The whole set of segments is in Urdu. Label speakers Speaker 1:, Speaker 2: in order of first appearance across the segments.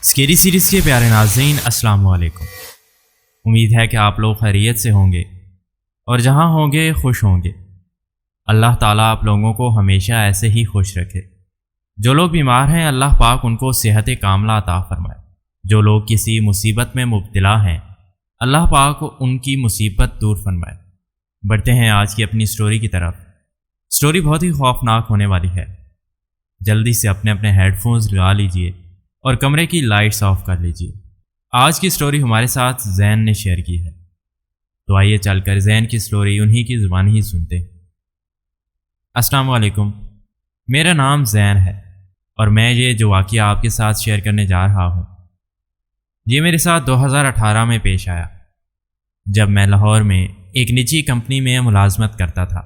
Speaker 1: اسکیری سیریز کے پیارے ناظرین السلام علیکم۔ امید ہے کہ آپ لوگ خیریت سے ہوں گے اور جہاں ہوں گے خوش ہوں گے۔ اللہ تعالیٰ آپ لوگوں کو ہمیشہ ایسے ہی خوش رکھے۔ جو لوگ بیمار ہیں اللہ پاک ان کو صحت کاملہ عطا فرمائے۔ جو لوگ کسی مصیبت میں مبتلا ہیں اللہ پاک ان کی مصیبت دور فرمائے۔ بڑھتے ہیں آج کی اپنی سٹوری کی طرف۔ سٹوری بہت ہی خوفناک ہونے والی ہے۔ جلدی سے اپنے ہیڈ فونز لگا لیجئے اور کمرے کی لائٹس آف کر لیجئے۔ آج کی سٹوری ہمارے ساتھ زین نے شیئر کی ہے، تو آئیے چل کر زین کی سٹوری انہی کی زبان ہی سنتے ہیں۔ السلام علیکم، میرا نام زین ہے اور میں یہ جو واقعہ آپ کے ساتھ شیئر کرنے جا رہا ہوں یہ میرے ساتھ 2018 میں پیش آیا، جب میں لاہور میں ایک نجی کمپنی میں ملازمت کرتا تھا۔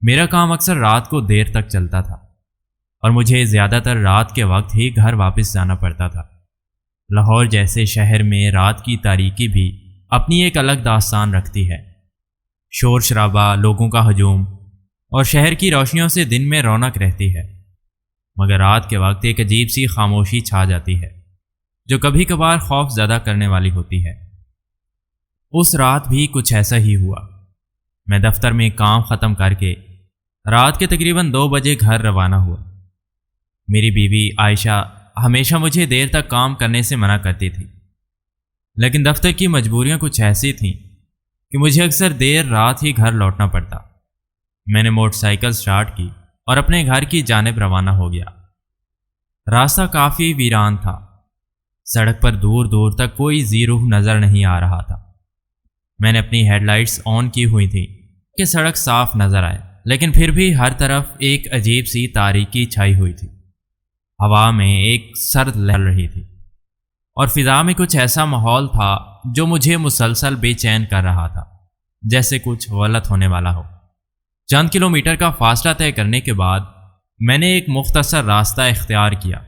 Speaker 1: میرا کام اکثر رات کو دیر تک چلتا تھا اور مجھے زیادہ تر رات کے وقت ہی گھر واپس جانا پڑتا تھا۔ لاہور جیسے شہر میں رات کی تاریکی بھی اپنی ایک الگ داستان رکھتی ہے۔ شور شرابہ، لوگوں کا ہجوم اور شہر کی روشنیوں سے دن میں رونق رہتی ہے، مگر رات کے وقت ایک عجیب سی خاموشی چھا جاتی ہے جو کبھی کبھار خوف زدہ کرنے والی ہوتی ہے۔ اس رات بھی کچھ ایسا ہی ہوا۔ میں دفتر میں کام ختم کر کے رات کے تقریباً 2 بجے گھر روانہ ہوا۔ میری بیوی عائشہ ہمیشہ مجھے دیر تک کام کرنے سے منع کرتی تھی، لیکن دفتر کی مجبوریاں کچھ ایسی تھیں کہ مجھے اکثر دیر رات ہی گھر لوٹنا پڑتا۔ میں نے موٹر سائیکل سٹارٹ کی اور اپنے گھر کی جانب روانہ ہو گیا۔ راستہ کافی ویران تھا، سڑک پر دور دور تک کوئی زی روح نظر نہیں آ رہا تھا۔ میں نے اپنی ہیڈ لائٹس آن کی ہوئی تھی کہ سڑک صاف نظر آئے، لیکن پھر بھی ہر طرف ایک عجیب سی تاریکی چھائی ہوئی تھی۔ ہوا میں ایک سرد لہر رہی تھی اور فضا میں کچھ ایسا ماحول تھا جو مجھے مسلسل بے چین کر رہا تھا، جیسے کچھ غلط ہونے والا ہو۔ چند کلومیٹر کا فاصلہ طے کرنے کے بعد میں نے ایک مختصر راستہ اختیار کیا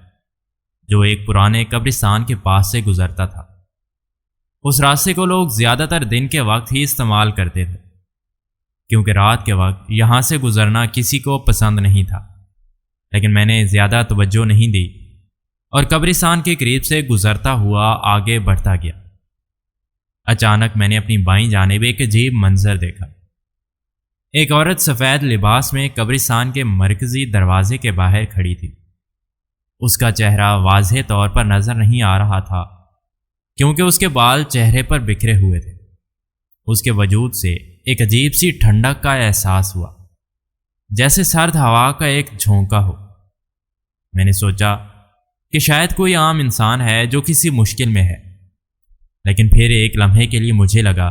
Speaker 1: جو ایک پرانے قبرستان کے پاس سے گزرتا تھا۔ اس راستے کو لوگ زیادہ تر دن کے وقت ہی استعمال کرتے تھے، کیونکہ رات کے وقت یہاں سے گزرنا کسی کو پسند نہیں تھا، لیکن میں نے زیادہ توجہ نہیں دی اور قبرستان کے قریب سے گزرتا ہوا آگے بڑھتا گیا۔ اچانک میں نے اپنی بائیں جانب ایک عجیب منظر دیکھا۔ ایک عورت سفید لباس میں قبرستان کے مرکزی دروازے کے باہر کھڑی تھی۔ اس کا چہرہ واضح طور پر نظر نہیں آ رہا تھا کیونکہ اس کے بال چہرے پر بکھرے ہوئے تھے۔ اس کے وجود سے ایک عجیب سی ٹھنڈک کا احساس ہوا، جیسے سرد ہوا کا ایک جھونکا ہو۔ میں نے سوچا کہ شاید کوئی عام انسان ہے جو کسی مشکل میں ہے، لیکن پھر ایک لمحے کے لیے مجھے لگا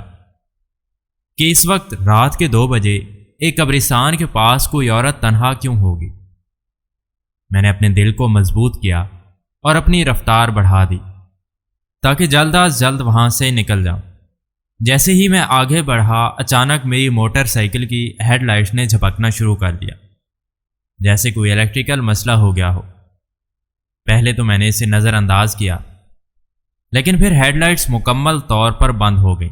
Speaker 1: کہ اس وقت رات کے 2 بجے ایک قبرستان کے پاس کوئی عورت تنہا کیوں ہوگی۔ میں نے اپنے دل کو مضبوط کیا اور اپنی رفتار بڑھا دی تاکہ جلد از جلد وہاں سے نکل جاؤں۔ جیسے ہی میں آگے بڑھا اچانک میری موٹر سائیکل کی ہیڈ لائٹس نے جھپکنا شروع کر دیا، جیسے کوئی الیکٹریکل مسئلہ ہو گیا ہو۔ پہلے تو میں نے اسے نظر انداز کیا، لیکن پھر ہیڈ لائٹس مکمل طور پر بند ہو گئی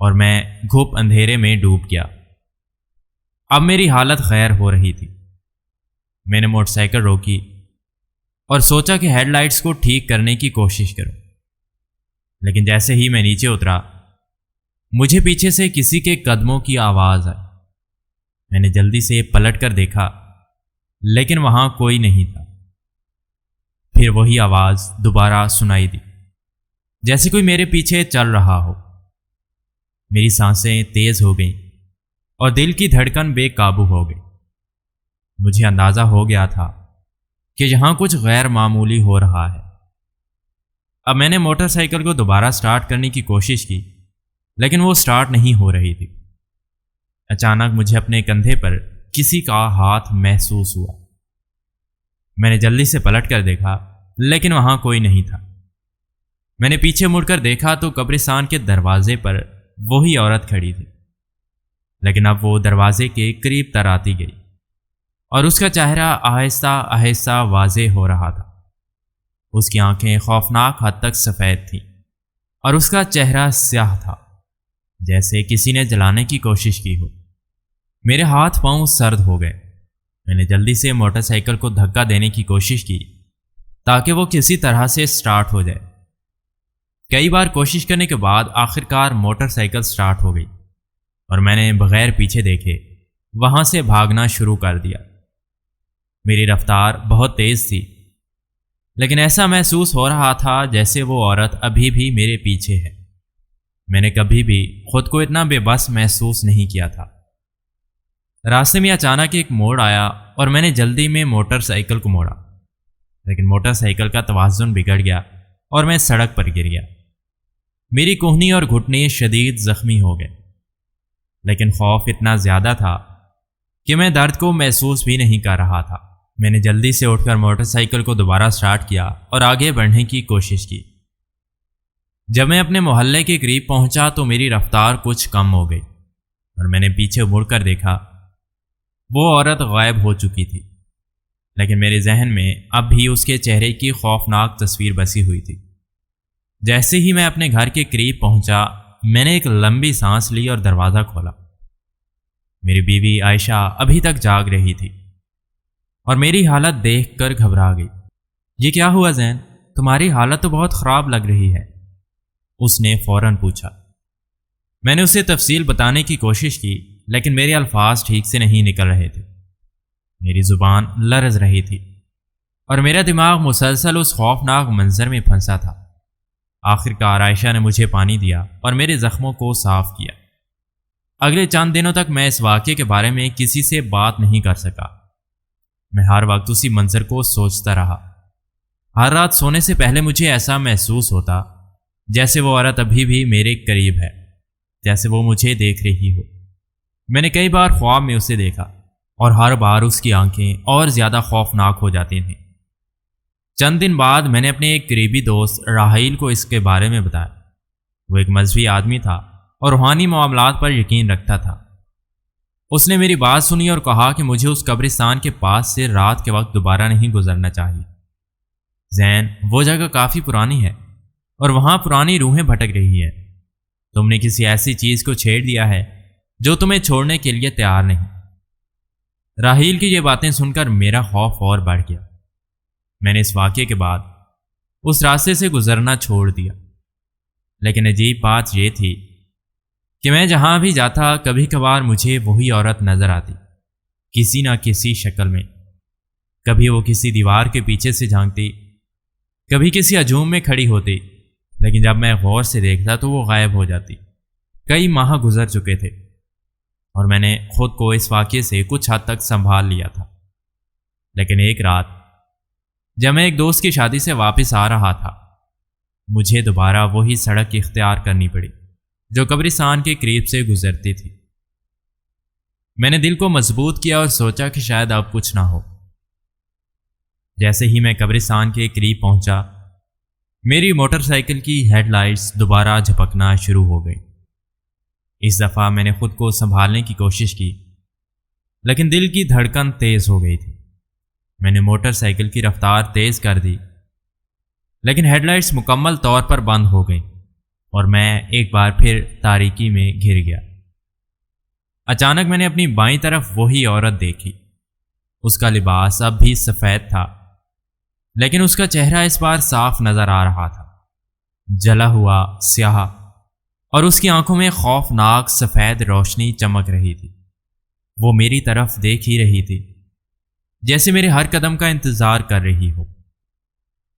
Speaker 1: اور میں گھپ اندھیرے میں ڈوب گیا۔ اب میری حالت غیر ہو رہی تھی۔ میں نے موٹر سائیکل روکی اور سوچا کہ ہیڈ لائٹس کو ٹھیک کرنے کی کوشش کروں، لیکن جیسے ہی میں نیچے اترا مجھے پیچھے سے کسی کے قدموں کی آواز آئی۔ میں نے جلدی سے پلٹ کر دیکھا، لیکن وہاں کوئی نہیں تھا۔ پھر وہی آواز دوبارہ سنائی دی، جیسے کوئی میرے پیچھے چل رہا ہو۔ میری سانسیں تیز ہو گئیں اور دل کی دھڑکن بے قابو ہو گئی۔ مجھے اندازہ ہو گیا تھا کہ یہاں کچھ غیر معمولی ہو رہا ہے۔ اب میں نے موٹر سائیکل کو دوبارہ سٹارٹ کرنے کی کوشش کی، لیکن وہ سٹارٹ نہیں ہو رہی تھی۔ اچانک مجھے اپنے کندھے پر کسی کا ہاتھ محسوس ہوا۔ میں نے جلدی سے پلٹ کر دیکھا، لیکن وہاں کوئی نہیں تھا۔ میں نے پیچھے مڑ کر دیکھا تو قبرستان کے دروازے پر وہی عورت کھڑی تھی، لیکن اب وہ دروازے کے قریب تر آتی گئی اور اس کا چہرہ آہستہ آہستہ واضح ہو رہا تھا۔ اس کی آنکھیں خوفناک حد تک سفید تھیں اور اس کا چہرہ سیاہ تھا، جیسے کسی نے جلانے کی کوشش کی ہو۔ میرے ہاتھ پاؤں سرد ہو گئے۔ میں نے جلدی سے موٹر سائیکل کو دھکا دینے کی کوشش کی تاکہ وہ کسی طرح سے سٹارٹ ہو جائے۔ کئی بار کوشش کرنے کے بعد آخرکار موٹر سائیکل سٹارٹ ہو گئی اور میں نے بغیر پیچھے دیکھے وہاں سے بھاگنا شروع کر دیا۔ میری رفتار بہت تیز تھی، لیکن ایسا محسوس ہو رہا تھا جیسے وہ عورت ابھی بھی میرے پیچھے ہے۔ میں نے کبھی بھی خود کو اتنا بے بس محسوس نہیں کیا تھا۔ راستے میں اچانک ایک موڑ آیا اور میں نے جلدی میں موٹر سائیکل کو موڑا، لیکن موٹر سائیکل کا توازن بگڑ گیا اور میں سڑک پر گر گیا۔ میری کہنی اور گھٹنے شدید زخمی ہو گئے، لیکن خوف اتنا زیادہ تھا کہ میں درد کو محسوس بھی نہیں کر رہا تھا۔ میں نے جلدی سے اٹھ کر موٹر سائیکل کو دوبارہ سٹارٹ کیا اور آگے بڑھنے کی کوشش کی۔ جب میں اپنے محلے کے قریب پہنچا تو میری رفتار کچھ کم ہو گئی اور میں نے پیچھے مڑ کر دیکھا، وہ عورت غائب ہو چکی تھی، لیکن میرے ذہن میں اب بھی اس کے چہرے کی خوفناک تصویر بسی ہوئی تھی۔ جیسے ہی میں اپنے گھر کے قریب پہنچا، میں نے ایک لمبی سانس لی اور دروازہ کھولا۔ میری بیوی عائشہ ابھی تک جاگ رہی تھی اور میری حالت دیکھ کر گھبرا گئی۔ یہ کیا ہوا زین؟ تمہاری حالت تو بہت خراب لگ رہی ہے، اس نے فوراً پوچھا۔ میں نے اسے تفصیل بتانے کی کوشش کی، لیکن میرے الفاظ ٹھیک سے نہیں نکل رہے تھے۔ میری زبان لرز رہی تھی اور میرا دماغ مسلسل اس خوفناک منظر میں پھنسا تھا۔ آخرکار عائشہ نے مجھے پانی دیا اور میرے زخموں کو صاف کیا۔ اگلے چند دنوں تک میں اس واقعے کے بارے میں کسی سے بات نہیں کر سکا۔ میں ہر وقت اسی منظر کو سوچتا رہا۔ ہر رات سونے سے پہلے مجھے ایسا محسوس ہوتا جیسے وہ عورت ابھی بھی میرے قریب ہے، جیسے وہ مجھے دیکھ رہی ہو۔ میں نے کئی بار خواب میں اسے دیکھا اور ہر بار اس کی آنکھیں اور زیادہ خوفناک ہو جاتی تھیں۔ چند دن بعد میں نے اپنے ایک قریبی دوست راحیل کو اس کے بارے میں بتایا۔ وہ ایک مذہبی آدمی تھا اور روحانی معاملات پر یقین رکھتا تھا۔ اس نے میری بات سنی اور کہا کہ مجھے اس قبرستان کے پاس سے رات کے وقت دوبارہ نہیں گزرنا چاہیے۔ زین، وہ جگہ کافی پرانی ہے اور وہاں پرانی روحیں بھٹک رہی ہیں۔ تم نے کسی ایسی چیز کو چھیڑ دیا ہے جو تمہیں چھوڑنے کے لیے تیار نہیں۔ راحیل کی یہ باتیں سن کر میرا خوف اور بڑھ گیا۔ میں نے اس واقعے کے بعد اس راستے سے گزرنا چھوڑ دیا، لیکن عجیب بات یہ تھی کہ میں جہاں بھی جاتا کبھی کبھار مجھے وہی عورت نظر آتی، کسی نہ کسی شکل میں۔ کبھی وہ کسی دیوار کے پیچھے سے جھانکتی، کبھی کسی ہجوم میں کھڑی ہوتی، لیکن جب میں غور سے دیکھتا تو وہ غائب ہو جاتی۔ کئی ماہ گزر چکے تھے اور میں نے خود کو اس واقعے سے کچھ حد تک سنبھال لیا تھا، لیکن ایک رات جب میں ایک دوست کی شادی سے واپس آ رہا تھا، مجھے دوبارہ وہی سڑک اختیار کرنی پڑی جو قبرستان کے قریب سے گزرتی تھی۔ میں نے دل کو مضبوط کیا اور سوچا کہ شاید اب کچھ نہ ہو۔ جیسے ہی میں قبرستان کے قریب پہنچا، میری موٹر سائیکل کی ہیڈ لائٹس دوبارہ جھپکنا شروع ہو گئی۔ اس دفعہ میں نے خود کو سنبھالنے کی کوشش کی، لیکن دل کی دھڑکن تیز ہو گئی تھی۔ میں نے موٹر سائیکل کی رفتار تیز کر دی، لیکن ہیڈ لائٹس مکمل طور پر بند ہو گئیں اور میں ایک بار پھر تاریکی میں گھر گیا۔ اچانک میں نے اپنی بائیں طرف وہی عورت دیکھی۔ اس کا لباس اب بھی سفید تھا، لیکن اس کا چہرہ اس بار صاف نظر آ رہا تھا، جلا ہوا سیاہ، اور اس کی آنکھوں میں خوفناک سفید روشنی چمک رہی تھی۔ وہ میری طرف دیکھ ہی رہی تھی، جیسے میرے ہر قدم کا انتظار کر رہی ہو۔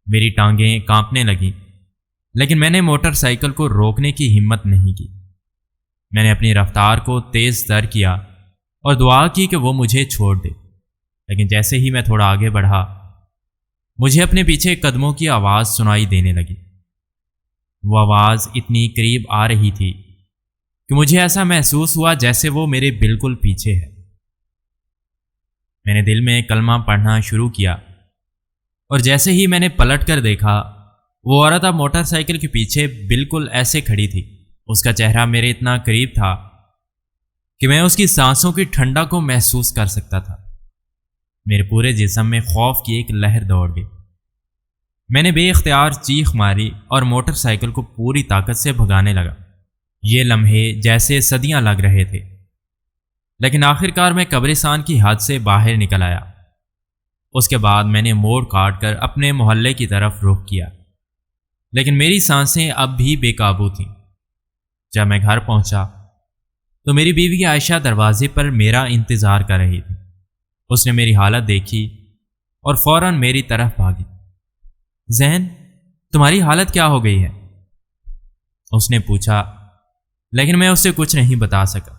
Speaker 1: میری ٹانگیں کانپنے لگیں، لیکن میں نے موٹر سائیکل کو روکنے کی ہمت نہیں کی۔ میں نے اپنی رفتار کو تیز تر کیا اور دعا کی کہ وہ مجھے چھوڑ دے، لیکن جیسے ہی میں تھوڑا آگے بڑھا، مجھے اپنے پیچھے قدموں کی آواز سنائی دینے لگی۔ وہ آواز اتنی قریب آ رہی تھی کہ مجھے ایسا محسوس ہوا جیسے وہ میرے بالکل پیچھے ہے۔ میں نے دل میں کلمہ پڑھنا شروع کیا اور جیسے ہی میں نے پلٹ کر دیکھا، وہ عورت اب موٹر سائیکل کے پیچھے بالکل ایسے کھڑی تھی۔ اس کا چہرہ میرے اتنا قریب تھا کہ میں اس کی سانسوں کی ٹھنڈا کو محسوس کر سکتا تھا۔ میرے پورے جسم میں خوف کی ایک لہر دوڑ گئی۔ میں نے بے اختیار چیخ ماری اور موٹر سائیکل کو پوری طاقت سے بھگانے لگا۔ یہ لمحے جیسے صدیاں لگ رہے تھے، لیکن آخرکار میں قبرستان کی حد سے باہر نکل آیا۔ اس کے بعد میں نے موڑ کاٹ کر اپنے محلے کی طرف رخ کیا، لیکن میری سانسیں اب بھی بے قابو تھیں۔ جب میں گھر پہنچا تو میری بیوی عائشہ دروازے پر میرا انتظار کر رہی تھی۔ اس نے میری حالت دیکھی اور فوراً میری طرف بھاگی۔ زین، تمہاری حالت کیا ہو گئی ہے؟ اس نے پوچھا، لیکن میں اس سے کچھ نہیں بتا سکا۔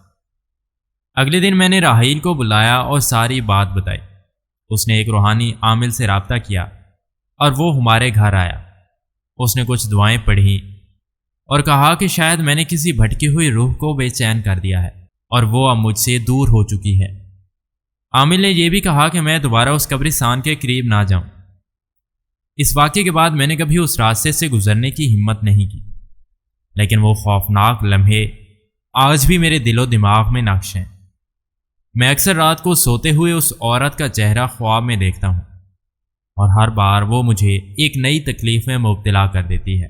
Speaker 1: اگلے دن میں نے راحیل کو بلایا اور ساری بات بتائی۔ اس نے ایک روحانی عامل سے رابطہ کیا اور وہ ہمارے گھر آیا۔ اس نے کچھ دعائیں پڑھی اور کہا کہ شاید میں نے کسی بھٹکی ہوئی روح کو بے چین کر دیا ہے اور وہ اب مجھ سے دور ہو چکی ہے۔ عامل نے یہ بھی کہا کہ میں دوبارہ اس قبرستان کے قریب نہ جاؤں۔ اس واقعے کے بعد میں نے کبھی اس راستے سے گزرنے کی ہمت نہیں کی، لیکن وہ خوفناک لمحے آج بھی میرے دل و دماغ میں نقش ہیں۔ میں اکثر رات کو سوتے ہوئے اس عورت کا چہرہ خواب میں دیکھتا ہوں، اور ہر بار وہ مجھے ایک نئی تکلیف میں مبتلا کر دیتی ہے۔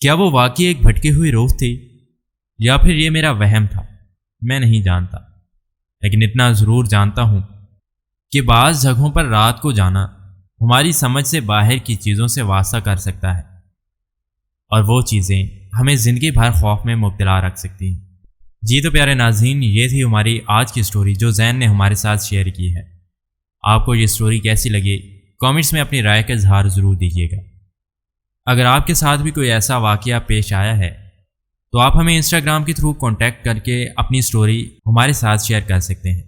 Speaker 1: کیا وہ واقعی ایک بھٹکی ہوئی روح تھی یا پھر یہ میرا وہم تھا؟ میں نہیں جانتا، لیکن اتنا ضرور جانتا ہوں کہ بعض جگہوں پر رات کو جانا ہماری سمجھ سے باہر کی چیزوں سے واسطہ کر سکتا ہے، اور وہ چیزیں ہمیں زندگی بھر خوف میں مبتلا رکھ سکتی ہیں۔ جی تو پیارے ناظرین، یہ تھی ہماری آج کی سٹوری جو زین نے ہمارے ساتھ شیئر کی ہے۔ آپ کو یہ سٹوری کیسی لگی؟ کامنٹس میں اپنی رائے کا اظہار ضرور دیجیے گا۔ اگر آپ کے ساتھ بھی کوئی ایسا واقعہ پیش آیا ہے تو آپ ہمیں انسٹاگرام کے تھرو کانٹیکٹ کر کے اپنی سٹوری ہمارے ساتھ شیئر کر سکتے ہیں۔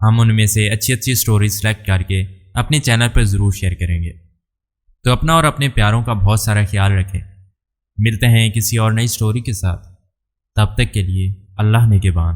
Speaker 1: ہم ان میں سے اچھی سٹوری سلیکٹ کر کے اپنے چینل پر ضرور شیئر کریں گے۔ تو اپنا اور اپنے پیاروں کا بہت سارا خیال رکھیں۔ ملتے ہیں کسی اور نئی سٹوری کے ساتھ، تب تک کے لیے اللہ نگہبان۔